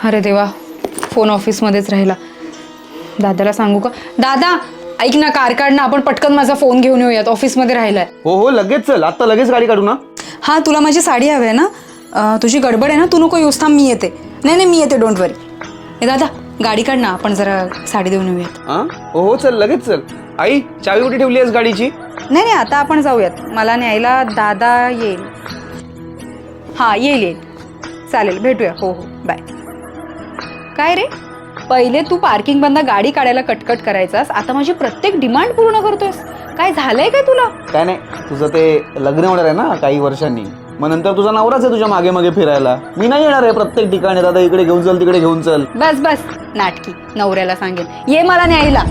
अरे देवा, फोन ऑफिसमध्येच राहिला. दादाला सांगू का? दादा ऐक ना, कार काढ ना, आपण पटकन माझा फोन घेऊन येऊयात, ऑफिसमध्ये राहिलाय. हो हो लगेच चल, आता लगेच गाडी काढू ना. हां, तुला माझी साडी हवी आहे ना? तुझी गडबड आहे ना, तू नको येऊस, थांब मी येते. नाही नाही, मी येते, डोंट वरी. ए दादा, गाडी काढ ना, आपण जरा साडी देऊन येऊयात. हो हो चल लगेच चल. आई चावी कुठे ठेवली आहेस गाडीची? नाही नाही, आता आपण जाऊयात. मला न्यायला दादा येईल. हां, येईल. चालेल, भेटूया. हो हो, बाय. काय रे, पहिले तू पार्किंग बंद गाडी काढायला कटकट करायचास, आता माझी प्रत्येक डिमांड पूर्ण करतोयस. काय झालंय काय तुला? काय नाही, तुझं ते लग्न होणार आहे ना काही वर्षांनी, मग नंतर तुझा नवराच आहे तुझ्या मागे मागे फिरायला. मी नाही येणार आहे प्रत्येक ठिकाणी. दादा इकडे घेऊन चल, तिकडे घेऊन चल. बस बस, नाटकी. नवऱ्याला सांगेल ये मला न्यायला.